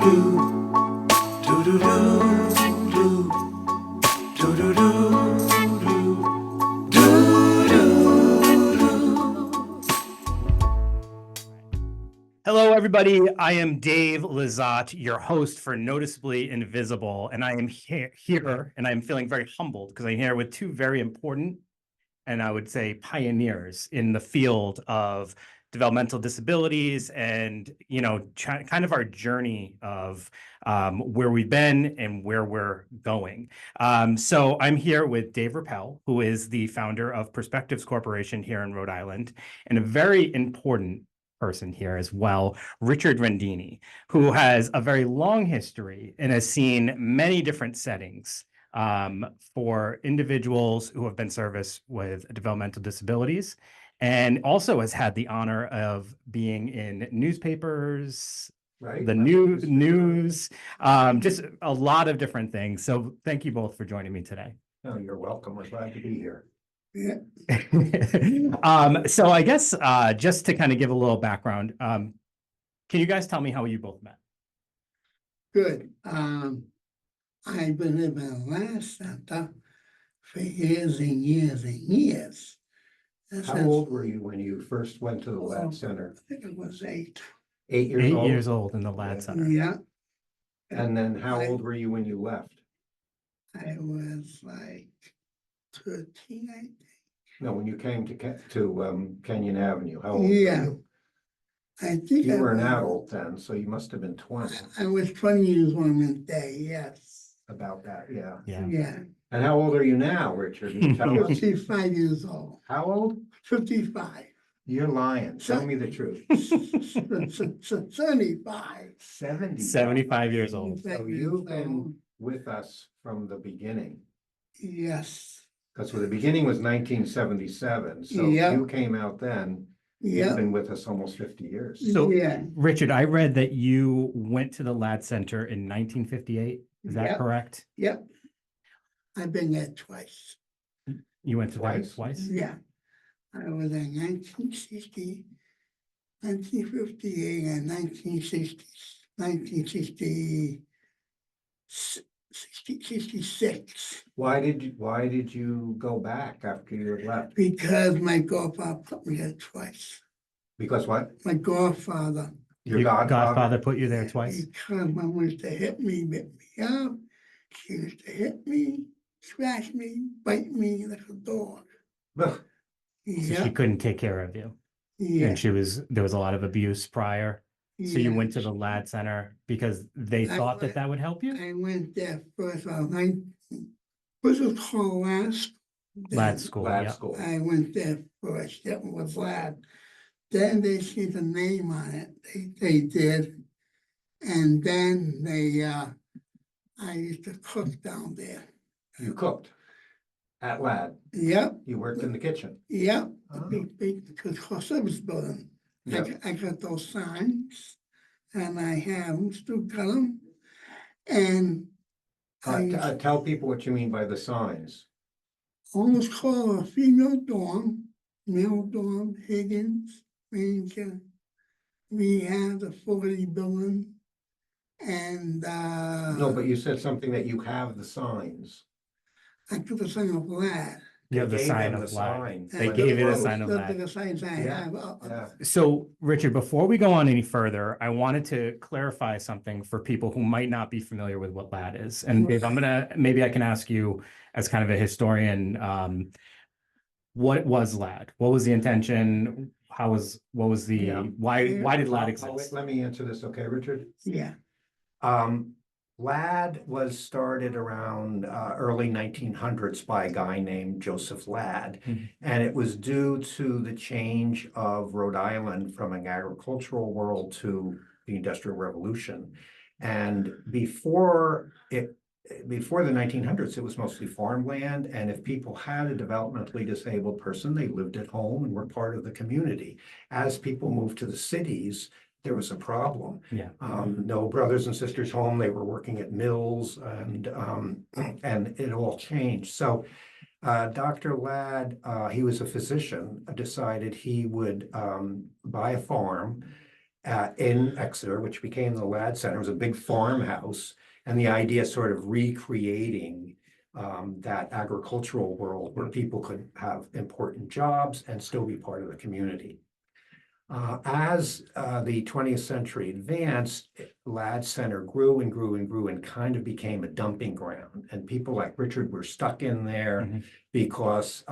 Hello, everybody. I am Dave Lizotte, your host for Noticeably Invisible, and I am here and I'm feeling very humbled because I'm here with two very important and I would say pioneers in the field of developmental disabilities and, kind of our journey of where we've been and where we're going. So I'm here with Dave Ruppell, who is the founder of Perspectives Corporation here in Rhode Island, and a very important person here as well, Richard Rendini, who has a very long history and has seen many different settings for individuals who have been serviced with developmental disabilities, and also has had the honor of being in newspapers, right? The news, just a lot of different things. So thank you both for joining me today. No, you're welcome. We're glad to be here. Yeah. So I guess just to kind of give a little background, can you guys tell me how you both met? Good. I've been in my last center for years and years and years. And How since- old were you when you first went to the Oh, lab center? I think it was 8. 8 years 8 old? years old in the Lad Center. Yeah, And then how old were you when you left? I was like 13, I think. No, when you came to Kenyon Avenue, how old were Yeah. you? I think You I were an was- adult then, so you must have been 20, I was 20 years when I went there, yes. about that, yeah. Yeah. Yeah. And how old are you now, Richard? Can you tell us? 55 years old. How old? 55. You're lying. Tell me the truth. 75. 70. 75 years old. So you've been with us from the beginning. Yes. Because the beginning was 1977, so Yeah. you came out then. You've Yeah. been with us almost 50 years. So, Yeah. Richard, I read that you went to the Lad Center in 1958. Is that Yep. correct? Yep. I've been there twice. You went to that Twice? twice? Yeah. I was in 1960, 1958, and 1966. Why did you go back after you had left? Because my godfather put me there twice. Because what? My godfather. Your Your godfather? godfather put you there twice? Because my mom used to hit me, bit me up. She used to hit me, scratch me, bite me like a dog. So Yeah. she couldn't take care of you. Yeah. And there was a lot of abuse prior. So you yeah. went to the Lad Center because they thought that would help you? I went there first. First it was called Lad School, Lab yeah. school. I went there first. That was Lad. Then they see the name on it. They did, and then I used to cook down there. You cooked at Lad. Yep. You worked in the kitchen. Yep. Oh. The big service building. Yeah. I got those signs, and I have them, still got them, and I Tell people what you mean by the signs. almost call a female dorm, male dorm, Higgins, Ranger. We have the 40 building, and No, but you said something that you have the signs. I took the sign of Lad. You have the They gave sign them of the Lad. sign. They And gave you the those sign of are Lad. The signs I Yeah, have. Yeah. So, Richard, before we go on any further, I wanted to clarify something for people who might not be familiar with what LAD is. And Dave, maybe I can ask you as kind of a historian, what was LAD? What was the intention? What was the, Yeah. why did LAD Let exist? me answer this, okay, Richard? Yeah. Ladd was started around early 1900s by a guy named Joseph Ladd. Mhm. And it was due to the change of Rhode Island from an agricultural world to the Industrial Revolution. And before the 1900s, it was mostly farmland. And if people had a developmentally disabled person, they lived at home and were part of the community. As people moved to the cities, there was a problem. Yeah. No brothers and sisters home. They were working at mills, and it all changed. So Dr. Ladd, he was a physician, decided he would buy a farm in Exeter, which became the Ladd Center. It was a big farmhouse, and the idea sort of recreating that agricultural world where people could have important jobs and still be part of the community. As the 20th century advanced, Ladd Center grew and grew and grew and kind of became a dumping ground. And people like Richard were stuck in there because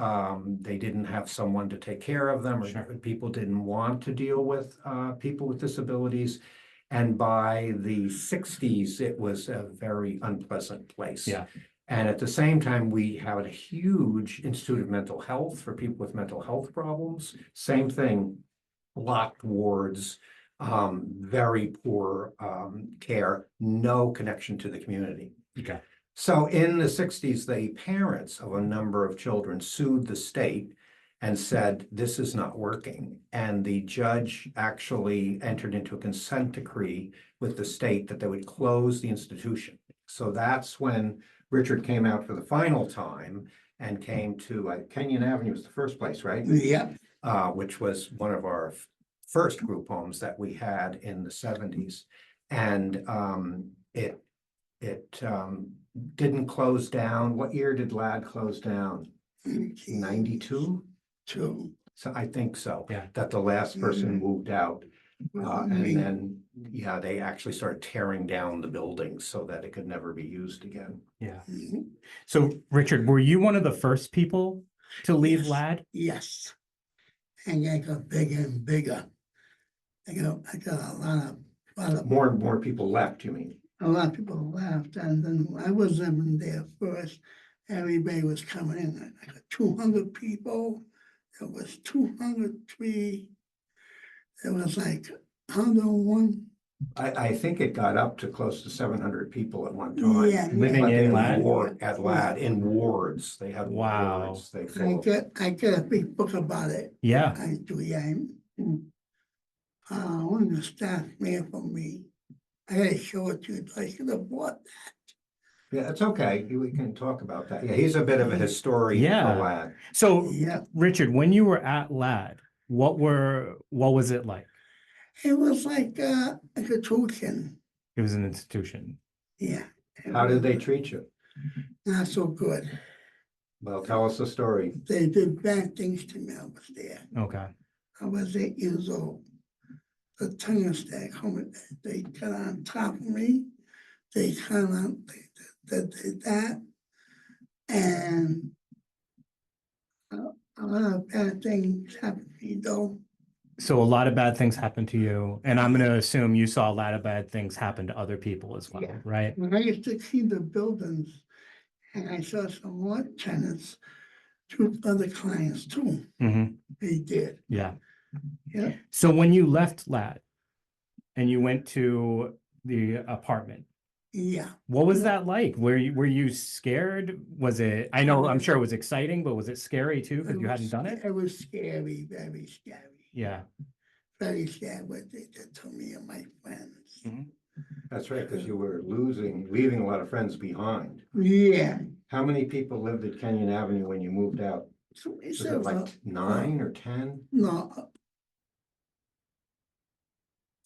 they didn't have someone to take care of them, or people didn't want to deal with people with disabilities. And by the 60s, it was a very unpleasant place. Yeah. And at the same time, we had a huge Institute of Mental Health for people with mental health problems. Same thing. Locked wards, very poor care, no connection to the community. Okay. So in the 60s, the parents of a number of children sued the state and said, this is not working. And the judge actually entered into a consent decree with the state that they would close the institution. So that's when Richard came out for the final time and came to Kenyon Avenue was the first place, right? Yeah. Which was one of our first group homes that we had in the 70s. And it didn't close down. What year did Ladd close down? 92? Two. So I think so. Yeah. That the last person moved out. And then, yeah, they actually started tearing down the building so that it could never be used again. Yeah. So Richard, were you one of the first people to leave Yes. Ladd? Yes. And I got bigger and bigger. I got a lot of More people left, you mean? a lot of people left, and then I was living there first. Everybody was coming in. I got 200 people. There was 203. There was like 101. I think it got up to close to 700 people at one time. Yeah, Living But in they Ladd? at Ladd in wards. They had Wow. wards. They I get a big book about it. Yeah. I do. Yeah. One of the staff made for me. I had to show it to you. I should have bought Yeah, it's okay. We can talk about that. Yeah, he's a bit of a historian Yeah. for Ladd. So that. Yeah. Richard, when you were at Ladd, what was it like? It was like a tuition. It was an institution. Yeah. How did they treat you? Not so good. Well, tell us the story. They did bad things to me. I was there. Okay. I was 8 years old. The thermostat coming, they got on top of me. They kind of did that. And a lot of bad things happened to me though. So a lot of bad things happened to you, and I'm going to assume you saw a lot of bad things happen to other people as well, Yeah. right? When I used to see the buildings, and I saw some more tenants, two other clients too. Mm-hmm. They did. Yeah. Yeah. So when you left Ladd and you went to the apartment, Yeah. what was that like? Were you scared? Was it, I'm sure it was exciting, but was it scary too because you hadn't done it? It was scary, very scary. Yeah. Very scary what they did to me and my friends. That's right, because you were leaving a lot of friends behind. Yeah. How many people lived at Kenyon Avenue when you moved out? So Was it like 9 or 10? No.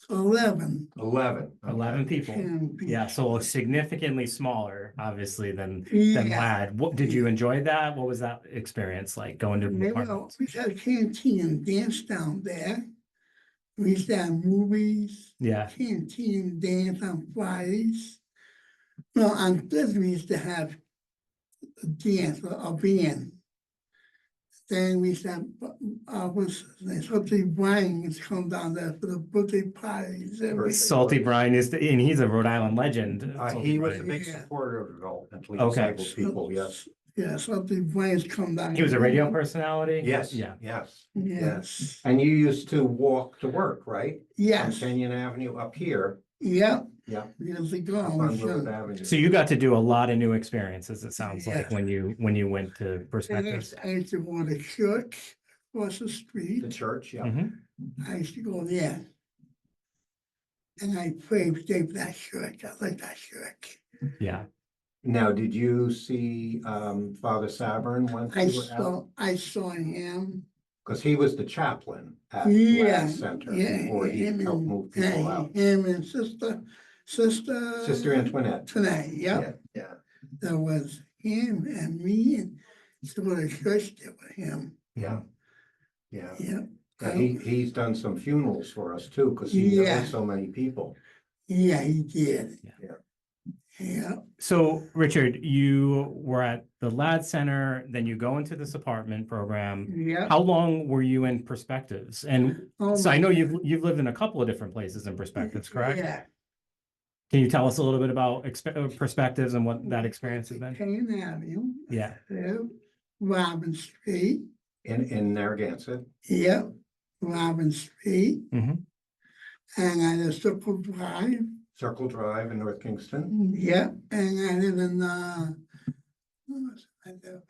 11. 11. 11 people. 10 people. Yeah, so significantly smaller, obviously, than Yeah. Ladd. What did you enjoy that? What was that experience like going to the Well, apartments? we had a canteen and dance down there. We used to have movies, Yeah. canteen and dance on Fridays. No, on Thursdays we used to have a dance, a band. Then we used to have, Salty Brian used to come down there for the birthday parties. everything. Salty Brian and he's a Rhode Island legend. He was a Brian. big Yeah. supporter of developmentally Okay. disabled people, yes. Yeah, Salty Brian's come down. He was a radio personality? Yes, Yeah. yes. Yes. And you used to walk to work, right? On Yes. Kenyon Avenue up here. Yeah. Yeah. Years ago. Up I on was Willard young. Avenue. So you got to do a lot of new experiences, it sounds like, Yeah. when you went to And Perspectives. I used to go to church across the The street. church, yeah. Mhm. I used to go there. And I prayed for that church. I like that church. Yeah. Now, did you see Father Sabern once you were out? I saw him. Because he was the chaplain at Yeah, Lad Center yeah, before he him helped and, move people out. him and sister. Sister Antoinette. Tonight, yep. Yeah, There was him and me and some of the church there with him. yeah, yeah. Yep. Yeah, he's done some funerals for us too, because he Yeah. knows so many people. Yeah, he did. Yeah. Yeah. So, Richard, you were at the Lad Center, then you go into this apartment program. Yeah. How long were you in Perspectives? And Oh so I my know God. you've lived in a couple of different places in Perspectives, correct? Yeah. Can you tell us a little bit about Perspectives and what that experience has been? Kane Avenue. Yeah. Robin Street. In Narragansett. Yep. Robin Street. Mm-hmm. And I live Circle Drive. Circle Drive in North Kingston. Yep. And I live in I live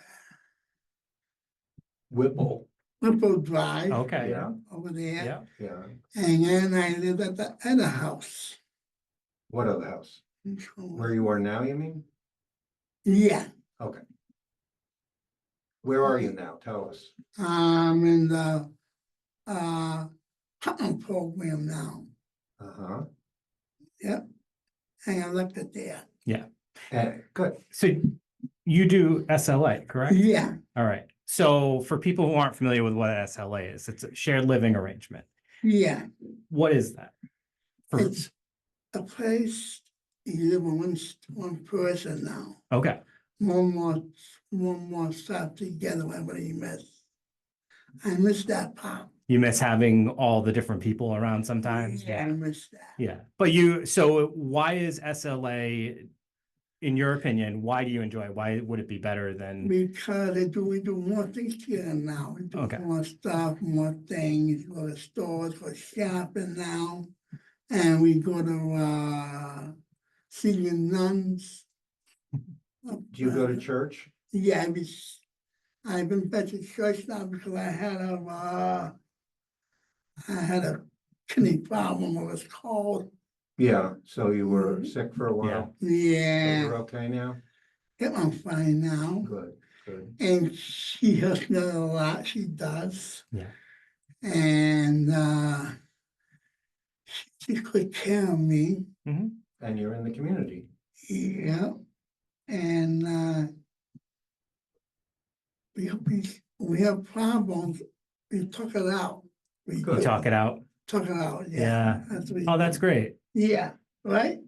Whipple. Ruppell Drive Okay. Yeah, over there. Yeah. yeah. And then I live at the other house. What other house? Where you are now, you mean? Yeah. Okay. Where are you now? Tell us. I'm in the Putnam program now. Uh-huh. Yep. And I left it there. Yeah. Good. So you do SLA, correct? Yeah. All right. So for people who aren't familiar with what SLA is, it's a shared living arrangement. Yeah. What is that? It's a place you live with one person now. Okay. One more stuff together, whatever you miss. I miss that part. You miss having all the different people around sometimes? Yeah, I miss that. Yeah. But so why is SLA, in your opinion, why do you enjoy it? Why would it be better than? Because we do more things together now. We do Okay. more stuff, more things, go to stores, go shopping now. And we go to see the nuns. Do you go to church? Yeah, I've been back to church now because I had a kidney problem, what it's called. Yeah, so you were sick for a while? But Yeah. you're okay now? Yeah, I'm fine now. Good, good. And she helps me a lot, she does. Yeah. And she took care of me. Mm-hmm. And you're in the community? Yeah. And we have problems, we talk it out. We Good. You talk it out. Talk it out, Yeah. yeah. That's what Oh, that's great. Yeah, right?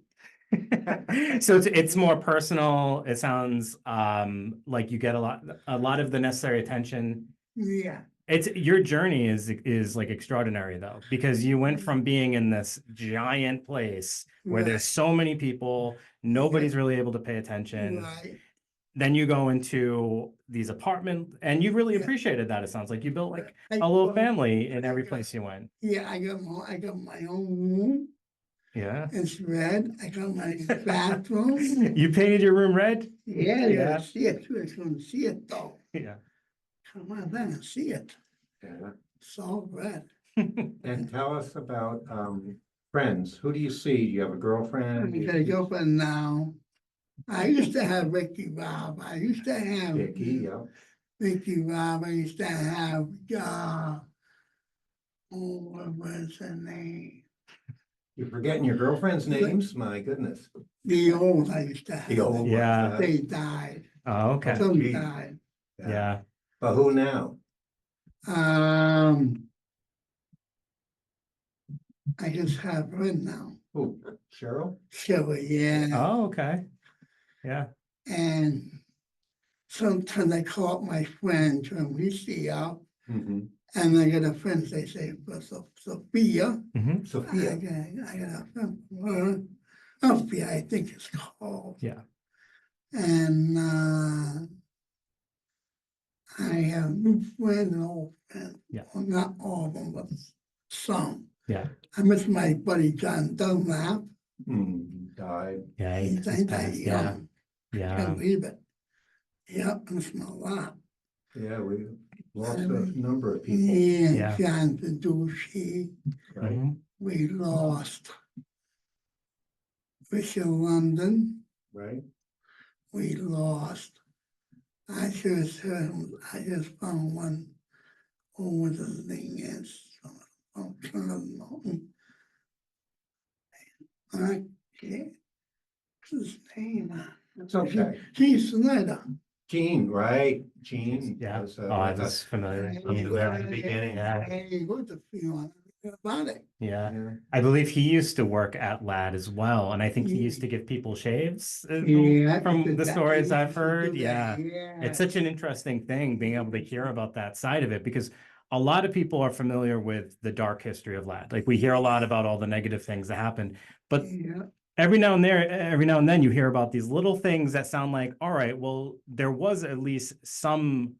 So it's more personal. It sounds like you get a lot of the necessary attention. Yeah. It's your journey is like extraordinary though, because you went from being in this giant place where Right. there's so many people, nobody's really able to pay attention. Right. Then you go into these apartments and you really Yeah. appreciated that. It sounds like you built like I- a little family in every place you went. Yeah, I got my own room. Yeah. It's red. I got my bathroom. You painted your room red? Yeah, Yeah. you see it too. It's gonna see it though. Yeah. Come on down and see it. Yeah. It's all red. And tell us about friends. Who do you see? Do you have a girlfriend? I got a girlfriend now. I used to have Ricky Rob. I used to have Vicky, yeah. Ricky Rob. I used to have what was her name? You're forgetting your girlfriend's names? My goodness. The old I used to have. The old ones, Yeah. huh? They died. Oh, okay. Some Gee. died. Yeah. But who now? I just have her now. Who? Cheryl? Sure, yeah. Oh, okay. Yeah. And sometimes I call up my friends when we see up, Mm-hmm. and I get a friend, they say, for Sophia. Mhm. Sophia. I got a friend for her. Sophia, I think it's called. Yeah. And I have new friends and old friends. Yeah. Well, not all of them, but some. Yeah. I miss my buddy John Dunlap. Died. Yeah. He He's died passed. Yeah. young. Yeah. Can't believe it. Yeah, I miss him a lot. Yeah, we lost a number of people, Yeah, Yeah. John Bedushi. right? Mhm. We lost Richard London. Right? We lost. I just found one what his name is. I'm trying to know. I can't. What's his name? It's okay. Gene Snyder. Gene, right? Gene. Yeah. was, Oh, I with was us familiar. from the very beginning. Yeah. Hey, what the feeling about it? Yeah. Yeah. I believe he used to work at LAD as well, and I think he used to give people shaves from the stories I've heard. Yeah. It's such an interesting thing being able to hear about that side of it, because a lot of people are familiar with the dark history of LAD. Like we hear a lot about all the negative things that happened, but Yeah. every now and then you hear about these little things that sound like, all right, well, there was at least some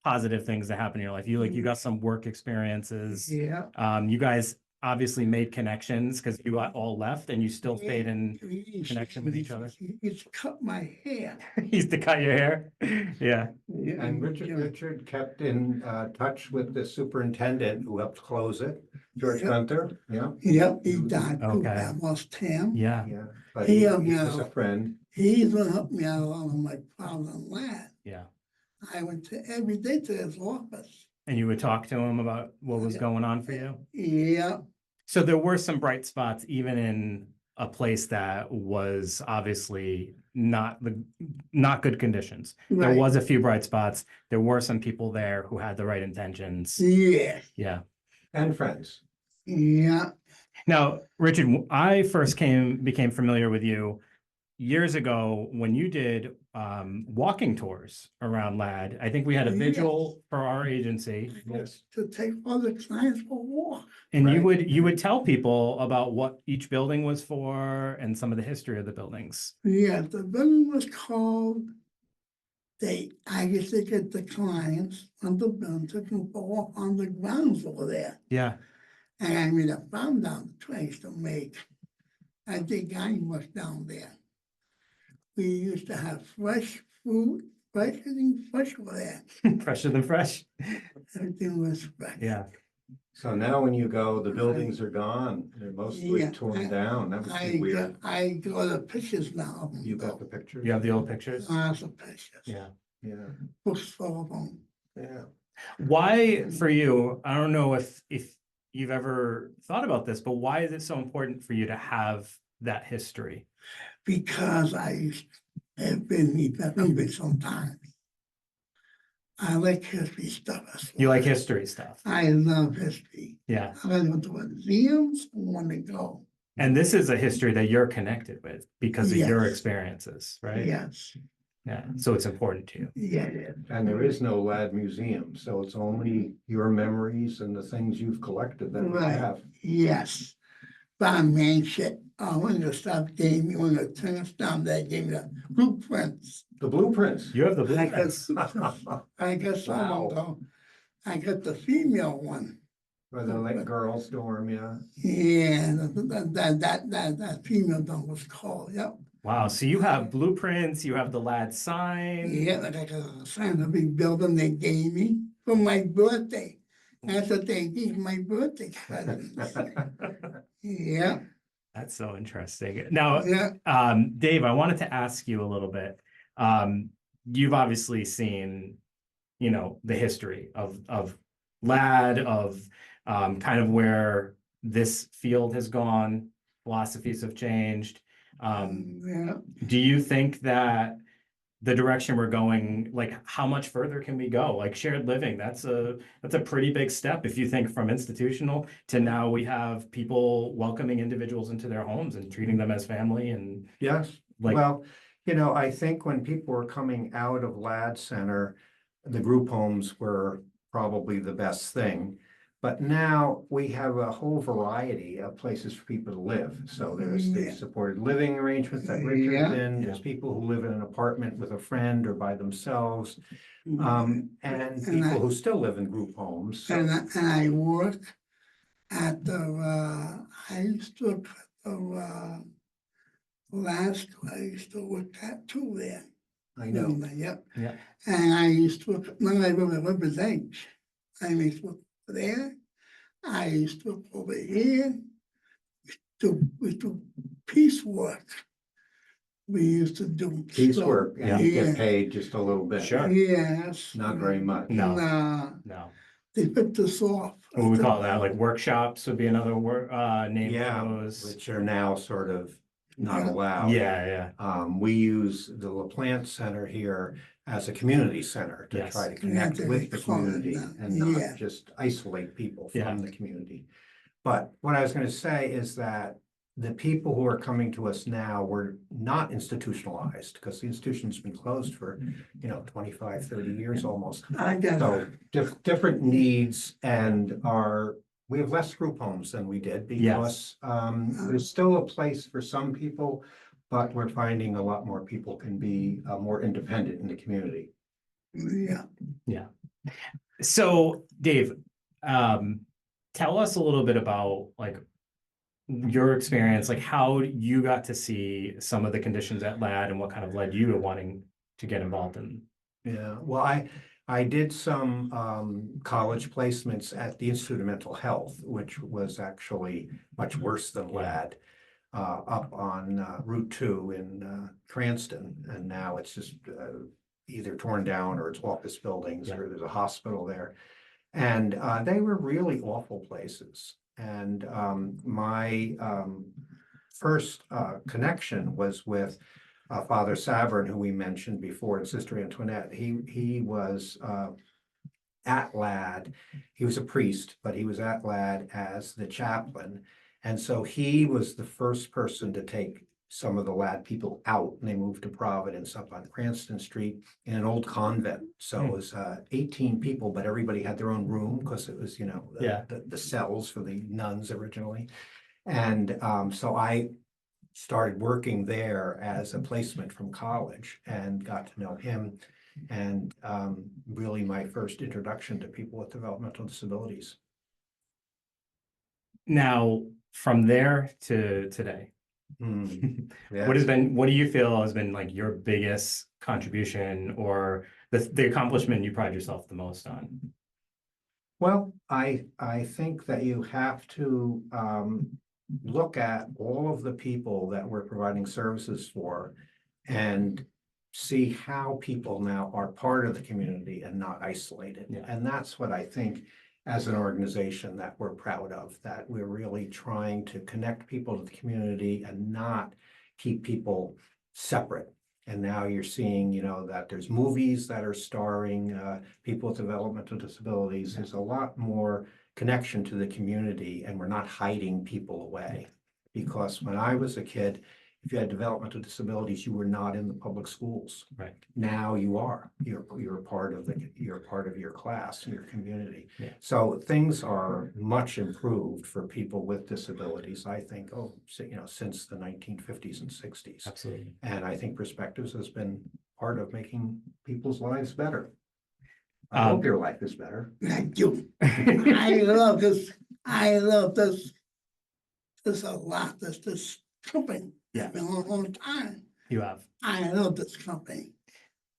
positive things that happen in your life. You got some work experiences. Yeah. You guys obviously made connections because you all left and you still stayed in connection with each other. He's cut my hair. He used to cut your hair. Yeah. And Richard kept in touch with the superintendent who helped close it, George Yep. Gunther. Yeah. Yep, he died too. Okay. I lost him. Yeah. Yeah. But He, he you was a know, friend. He's gonna help me out a lot of my problem lad. Yeah. I went to every day to his office. And you would talk to him about what was Yeah. going on for you. Yeah, So there were some bright spots, even in a place that was obviously not good conditions. There right. was a few bright spots. There were some people there who had the right intentions. Yeah, Yeah. And friends. yeah. Now, Richard, I first became familiar with you years ago when you did walking tours around LAD. I think we had a Yes. vigil for our agency. Yes. To take other clients for a walk. And Right. you would tell people about what each building was for and some of the history of the buildings. Yeah, the building was called. I guess they get the clients on the building to go walk on the grounds over there. Yeah. And I made a farm down the place to make. I think I was down there. We used to have fresh fruit, fresher than fresh over there. Fresher than fresh. Everything was fresh. Yeah. So now when you go, the buildings are gone. They're mostly Yeah, torn down. That must be weird. I got the pictures now. You got the pictures? You have the old pictures? Lots of pictures. Yeah. Yeah, Books full of them. yeah. Why for you, I don't know if you've ever thought about this, but why is it so important for you to have that history? Because I have been remembered sometimes. I like history stuff. As You well. like history stuff. I love history. Yeah. I go to museums. I want to go. And this is a history that you're connected with because of your Yes. experiences, right? Yes. Yeah. So it's important to you. Yeah. And there is no LAD museum, so it's only your memories and the things you've collected that we Right. have. Yes. But man, shit. When the stuff gave me, when the tennis down there gave me the blueprints. The blueprints. You have the I got, blueprints. I got some Wow. of them. I got the female one. For the like girls dorm, yeah. Yeah, that female one was called. Yep. Wow. So you have blueprints, you have the LAD sign. Yeah, like I got a sign a big building they gave me for my birthday. That's what they gave my birthday present. Yeah, That's so interesting. Now, yeah, Dave, I wanted to ask you a little bit. You've obviously seen, the history of LAD, of kind of where this field has gone, philosophies have changed. yeah. Do you think that the direction we're going, like how much further can we go? Like shared living, that's a pretty big step if you think from institutional to now we have people welcoming individuals into their homes and treating them as family and Yes, like, well, I think when people were coming out of LAD Center, the group homes were probably the best thing. But now we have a whole variety of places for people to live. So there's the Yeah. supported living arrangements that Richard's in, there's people who live in an apartment with a friend or by themselves. And And people I- who still live in group homes. So- And I work at the, I used to work at the, last, I used to work at two there. I know. Yep. Yeah. And I used to work, now I live at River's Edge. I used to work there. I used to work over here. We do piecework. We used to do. Piecework, and you Yeah. get paid just a little bit. Sure. Yes. Not very much. No. Nah. no. they ripped us off. What we call that, like workshops would be another word, name Yeah, for those. which are now sort of not Yeah. allowed. Yeah, We use the LaPlante Center here as a community center to Yes. try to connect Yeah, with the they call it community that. and Yeah. not just isolate people Yeah. from the community. But what I was going to say is that the people who are coming to us now were not institutionalized because the institution's been closed for, 25, 30 years almost. I got So different needs and we have less group homes than we did because there's still a place for some people, but we're finding a lot more people can be more independent in the community. yeah. So Dave, tell us a little bit about like your experience, like how you got to see some of the conditions at LAD and what kind of led you to wanting to get involved in. Yeah, well, I did some college placements at the Institute of Mental Health, which was actually much worse than LAD, up on Route 2 in Cranston, and now it's just either torn down or it's office buildings or there's a hospital there. And they were really awful places. And my first connection was with Father Savern, who we mentioned before, and Sister Antoinette. He was at LAD. He was a priest, but he was at LAD as the chaplain. And so he was the first person to take some of the LAD people out, and they moved to Providence up on Cranston Street in an old convent. So it was 18 people, but everybody had their own room because it was, the cells for the nuns originally. And so I started working there as a placement from college and got to know him, and really my first introduction to people with developmental disabilities. Now, from there to today, what do you feel has been like your biggest contribution or the accomplishment you pride yourself the most on? Well, I think that you have to look at all of the people that we're providing services for and see how people now are part of the community and not isolated. Yeah. And that's what I think as an organization that we're proud of, that we're really trying to connect people to the community and not keep people separate. And now you're seeing, that there's movies that are starring people with developmental disabilities. Yeah. There's a lot more connection to the community, and we're not hiding people away. Because when I was a kid, if you had developmental disabilities, you were not in the public schools. Right. Now you are. You're part of your class and your community. Yeah. So things are much improved for people with disabilities, I think, since the 1950s and 60s. Absolutely. And I think Perspectives has been part of making people's lives better. I hope your life is better. Thank you. I love this. I love this. There's a lot. This company. Yeah. Been a long time. You have. I love this company.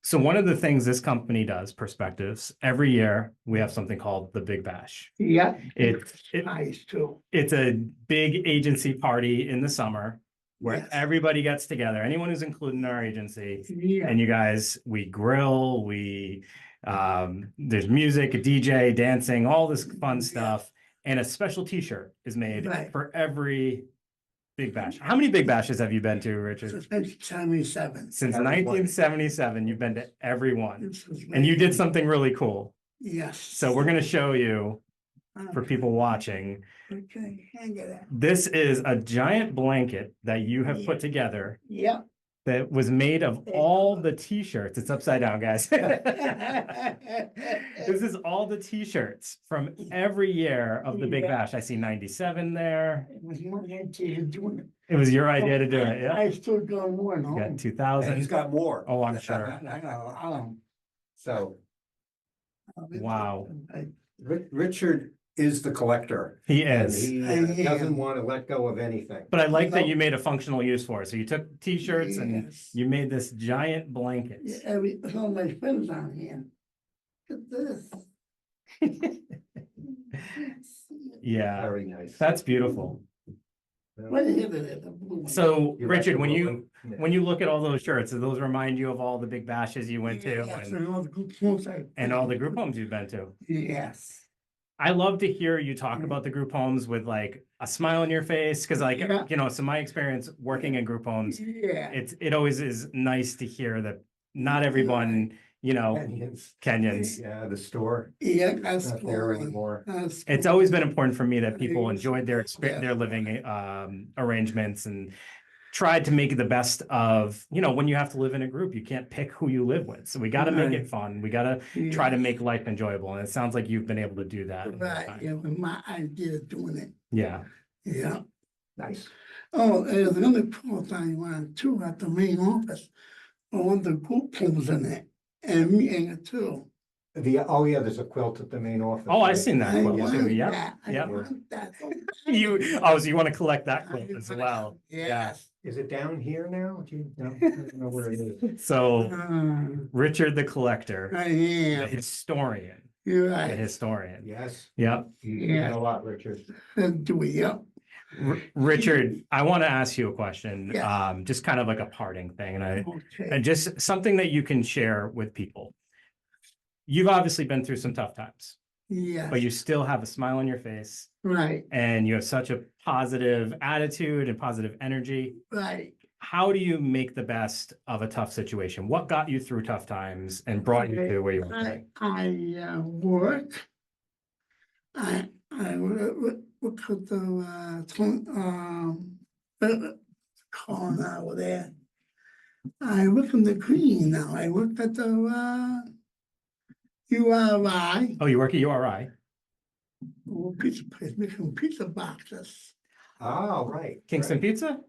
So one of the things this company does, Perspectives, every year we have something called the Big Bash. Yeah. It's a big agency party in the summer where everybody gets together, anyone who's included in our agency, and you guys, we grill, there's music, a DJ, dancing, all this fun stuff, and a special t-shirt is made for every Big Bash. How many Big Bashes have you been to, Richard? Since 1977. Since 1977, you've been to every one. And you did something really cool. Yes. So we're going to show you, for people watching. Okay, hang it out. This is a giant blanket that you have put together. Yep. That was made of all the t-shirts. It's upside down, guys. This is all the t-shirts from every year of the Big Bash. I see 97 there. It was my idea doing it. It was your idea to do it, yeah? I still got more. You got 2000. He's got more. Oh, I'm sure. I got a lot of them. So Wow. Richard is the collector. He And is. he doesn't want to let go of anything. But I like that you made a functional use for it. So you took t-shirts and you made this giant blanket. Yeah, all my friends on here. Look at this. Yeah, Very nice. that's beautiful. What is it? The blue one. So You Richard, like when the you look at all those shirts, do those remind you of all the Big Bashes you went to Yes, and and all the group homes all the group homes you've been to? Yes. I love to hear you talk about the group homes with like a smile on your face, because like, Yeah. you know, so my experience working in group homes, Yeah. it always is nice to hear that not everyone, you know, Kenyans. Yeah, the store, Yeah, that's not there cool. anymore. That's It's cool. always been important for me that people Yes, enjoyed their yes. their living arrangements and tried to make it the best of, you know, when you have to live in a group, you can't pick who you live with. So we got to make it Right. fun. We got to try to make life enjoyable. And it sounds like you've been able to do that. in your Right, time. yeah, with my idea of doing it, Yeah. yeah. Nice. Oh, there's another post I went to at the main office, all the group homes in it, and me in it too. Oh yeah, there's a quilt at the main office. Oh, I've right? seen that I quilt want too. Yeah. that, I Yeah. want that. so bad. So you want to collect that quilt I as want- well. Yes. Is it down here now? Do you know? I don't know where it is. So Uh, Richard the collector, I the am, historian, you're the right, Yes. Yep. You got a lot, Richard. do we, yep, Richard, I want to ask you a question, Yeah. just kind of like a parting thing, and okay, just something that you can share with people. You've obviously been through some tough times, yes, but you still have a smile on your face right, and you have such a positive attitude and positive energy. right. How do you make the best of a tough situation? What got you through tough times and brought you to where you are today? I work. I work at the corner over there. I work in the green now. I work at the URI, Oh, you work at URI? pizza place, making pizza boxes. Oh, right. Kingston right. Pizza?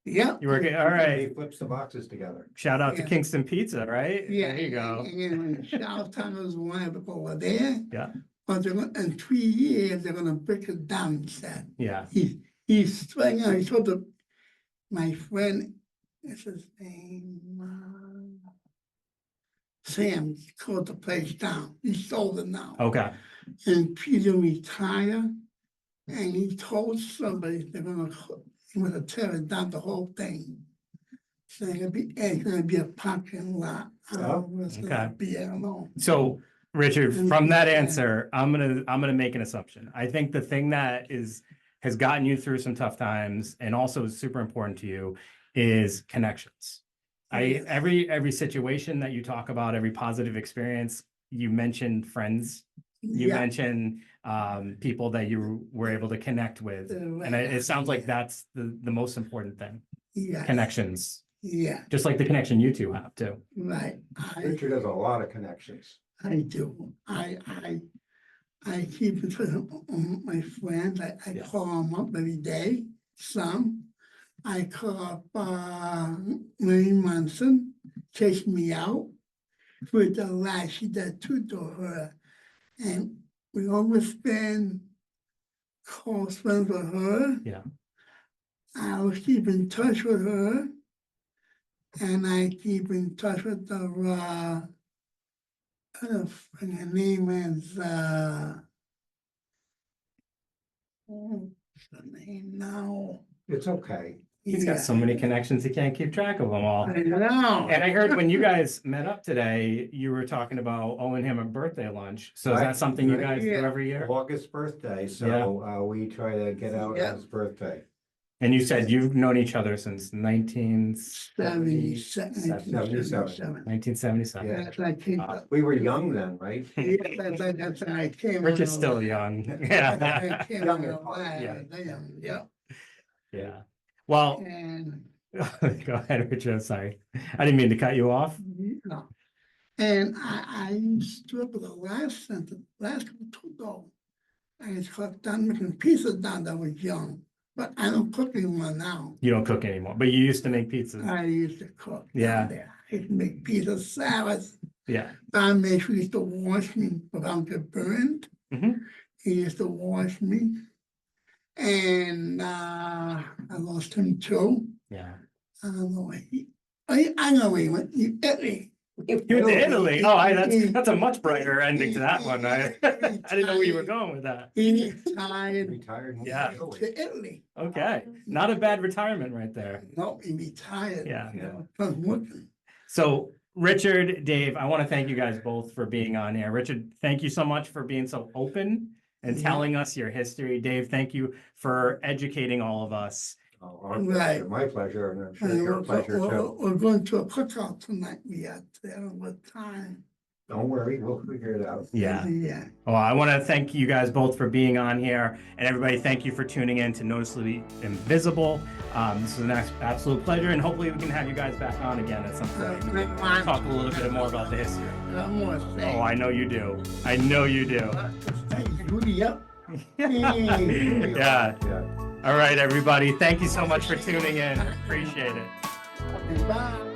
Yeah. You work at, all He right. flips the boxes together. Shout out to Yeah. Kingston Pizza, right? Yeah. There you go. And when Charlestown was one, I work over there. Yeah. But they're gonna, in 3 years, they're gonna break it down, he said. Yeah. He's trying, I told my friend, what's his name? Sam closed the place down. He sold it now. Okay. And Peter retired, and he told somebody he was to tear it down, the whole thing. So it's gonna be a parking lot. I don't know where it's gonna okay. be, I don't know. So Richard, And- from that yeah. answer, I'm gonna make an assumption. I think the thing that has gotten you through some tough times and also is super important to you is connections. Yes. Every situation that you talk about, every positive experience, you mentioned friends, you Yeah. mentioned people that you were able to connect with. And it sounds like that's the most important thing. Yeah. Connections, Yeah, just like the connection you two have too. right. Richard has a lot of connections. I do. I keep in touch with my friends. I Yeah. call them up every day. Some. I call up Mary Munson, chase me out. For the last, she did too to her. And we always been close friends with her. Yeah. I always keep in touch with her. And I keep in touch with the her name is what's the name now? It's okay. He's got so many connections, he can't keep track of them all. I know. And I heard when you guys met up today, you were talking about owing him a birthday lunch. So is Right, that something you right. guys do Yeah. every year? August birthday, so we try to get out Yeah. on his birthday. And you said you've known each other since 77. 1977. Yeah. That's I came. We were young then, right? That's I came. Richard's on still a- young. I Yeah. came Younger on a part, while, yeah. Yeah. Yeah. Well, And go ahead, Richard. I'm sorry. I didn't mean to cut you off. no. And I used to with the last couple to go. I used to cook down making pizzas down that was young, but I don't cook anymore now. You don't cook anymore, but you used to make pizzas. I used to cook. Yeah. Down there. I used to make pizza salads. Yeah. Don made sure he used to wash me without get burned. Mhm. He used to wash me. And I lost him too. Yeah. I don't know where I know where he went. Italy. You went to Italy. Oh, that's a much brighter ending to that one. I didn't know where you were going with that. He retired Retired. and Yeah. moved to Italy. to Italy. Okay. Not a bad retirement right there. No, he retired. Yeah. From working. So Richard, Dave, I want to thank you guys both for being on here. Richard, thank you so much for being so open and Yeah. telling us your history. Dave, thank you for educating all of us. Oh, Right. my pleasure, and I'm sure And your pleasure too. we're going to a cookout tonight. We got there what time? Don't worry, we'll figure it out. Yeah. Yeah. Well, I want to thank you guys both for being on here, and everybody, thank you for tuning in to Noticeably Invisible. This was an absolute pleasure, and hopefully we can have you guys back on again at some point. Talk a little bit more about the history. Oh, I know you do. I know you do. Yep. Yeah. Yeah. All right, everybody. Thank you so much for tuning in. Appreciate it. Bye.